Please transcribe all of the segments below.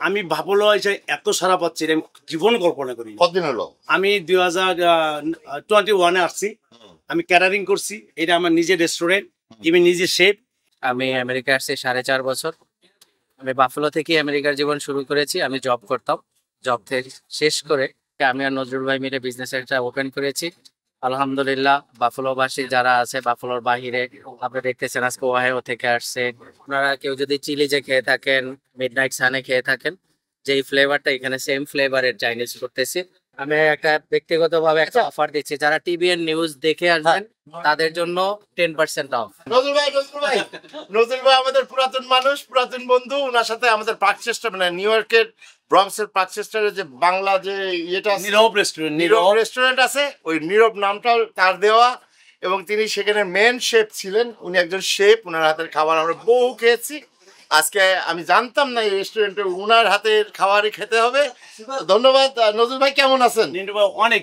আমি ভাবলো যে এত সারা পাচ্ছি আমি জীবন কল্পনা করি। কতদিন হলো? আমি 2021-এ আসছি। আমি ক্যাটারিং করছি, এটা আমার নিজের রেস্টুরেন্ট, আমি নিজে শেফ। আমি আমেরিকা আসছি 4.5 বছর। আমি বাফেলো থেকে আমেরিকার জীবন শুরু করেছি। আমি জব করতাম, জব থেকে শেষ করে আমি আর নজরুল ভাই মিলে বিজনেস একটা ওপেন করেছি। আলহামদুলিল্লাহ, বাফেলোবাসী যারা আছে, বাফেলোর বাহিরে আপনি দেখতেছেন আজকে ওহাইও থেকে আসছে। আপনারা কেউ যদি চিলিজে খেয়ে থাকেন, মিডনাইট সানে খেয়ে থাকেন, যেই ফ্লেভারটা এখানে সেম ফ্লেভারের চাইনিজ করতেছি। আমি একটা ব্যক্তিগতভাবে একটা অফার দিচ্ছি, যারা টিভিএন নিউজ দেখে আসবেন তাদের জন্য 10% অফ। নজরুল ভাই আমাদের পুরাতন মানুষ, পুরাতন বন্ধু। ওনার সাথে আমাদের পার্কচেস্টার মানে নিউ ইয়র্কের ব্রঙ্কসের পার্কচেস্টারের যে বাংলা যে ইয়েটা নীরব রেস্টুরেন্ট আছে, ওই নীরব নামটাও তার দেওয়া, এবং তিনি সেখানে মেন শেফ ছিলেন। উনি একজন শেফ, ওনার হাতের খাবার আমরা বহু খেয়েছি। আজকে আমি জানতাম না এই রেস্টুরেন্টে ওনার হাতের খাবারই খেতে হবে। ধন্যবাদ। নজরুল ভাই কেমন আছেন? অনেক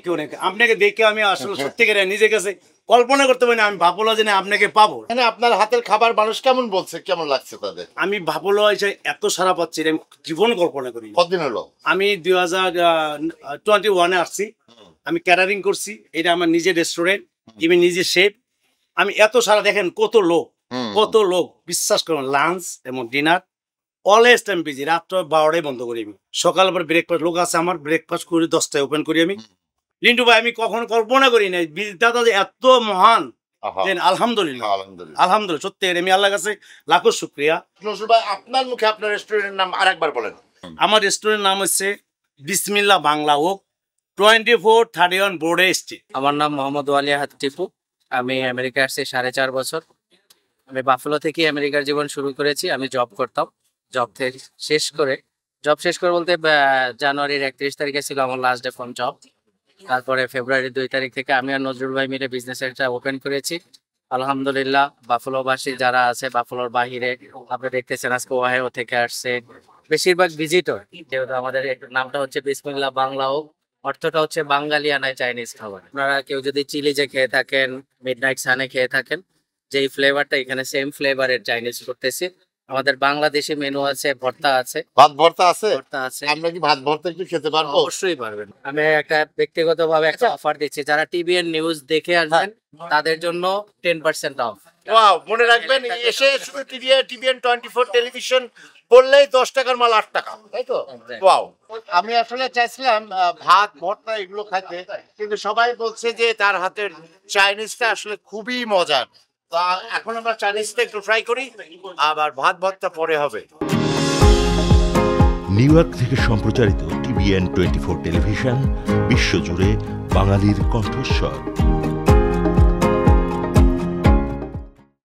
আপনাকে দেখে আমি আসলে সত্যিকারে নিজের কাছে কল্পনা করতে পারি না। আমি ভাবলো যে আপনাকে পাবো, মানে আপনার হাতের খাবার মানুষ কেমন বলছে, কেমন লাগছে তাদের? আমি ভাবলো যে এত সারা পাচ্ছি আমি জীবন কল্পনা করি। কতদিন হলো? আমি 2021-এ আসছি। আমি ক্যাটারিং করছি, এটা আমার নিজের রেস্টুরেন্ট, আমি নিজে শেফ। আমি এত সারা দেখেন কত লোক বিশ্বাস করুন, লাঞ্চ এবং ডিনার অলওয়েজ টাইম বিজি। রাত 12টায় বন্ধ করি আমি, সকাল পর ব্রেকফাস্ট লোক আছে আমার, ব্রেকফাস্ট করি 10টায় ওপেন করি আমি। লিন্টু ভাই আমি কখনো কল্পনা করি নাই বিধাতা যে এত মহান। আলহামদুলিল্লাহ সত্যি আমি আল্লাহর কাছে লাখো শুকরিয়া। নজরুল ভাই আপনার মুখে আপনার রেস্টুরেন্টের নাম আরেকবার বলেন। আমার রেস্টুরেন্টের নাম হচ্ছে বিসমিল্লাহ বাংলা ওক, 2431 বোর্ডে স্ট্রিট। আমার নাম মোহাম্মদ ওয়ালিয়াহাত টিপু। আমি আমেরিকা আসছি 4.5 বছর। আমি বাফেলো থেকে আমেরিকার জীবন শুরু করেছি। আমি জব করতাম, জব শেষ করে বলতে জানুয়ারির 31 তারিখে ছিল আমার লাস্ট ডে ফ্রম জব। তারপরে ফেব্রুয়ারির 2 তারিখ থেকে আমি আর নজরুল ভাই মিলে বিজনেস একটা ওপেন করেছি। আলহামদুলিল্লাহ, বাফেলোবাসী যারা আছে, বাফেলোর বাহিরে আপনি দেখতেছেন আজকে ওহাইও থেকে আসছে, বেশিরভাগ ভিজিটর। যেহেতু আমাদের নামটা হচ্ছে বিসমিল্লাহ বাংলা ওক, অর্থটা হচ্ছে বাঙালিয়ানায় চাইনিজ খাবার। আপনারা কেউ যদি চিলিজে খেয়ে থাকেন, মিডনাইট সানে খেয়ে থাকেন, যেই ফ্লেভারটা এখানে সেম ফ্লেভারের চাইনিজ করতেছি। আমাদের বাংলাদেশি মেনু আছে, ভর্তা আছে। ভাত ভর্তা আছে? ভর্তা আছে। আমরা কি ভাত ভর্তা একটু খেতে পারবো? অবশ্যই পারবেন। আমি একটা ব্যক্তিগতভাবে একটা অফার দিচ্ছি, যারা টিভিএন নিউজ দেখে আসবেন তাদের জন্য 10% অফ। ওয়াও, মনে রাখবেন এসে শুধু টিভিএন 24 টেলিভিশন বললেই 10 টাকার মাল 8 টাকা, তাই তো? ওয়াও। আমি আসলে চাইছিলাম ভাত ভর্তা এগুলো খাইতে, কিন্তু সবাই বলছে যে তার হাতের চাইনিজটা আসলে খুবই মজার। তো এখন আমরা চাইনিজটা একটু ট্রাই করি, আবার ভাত ভর্তা পরে হবে। নিউ ইয়র্ক থেকে সম্প্রচারিত টিভিএন 24 টেলিভিশন বিশ্বজুড়ে বাঙালির কণ্ঠস্বর।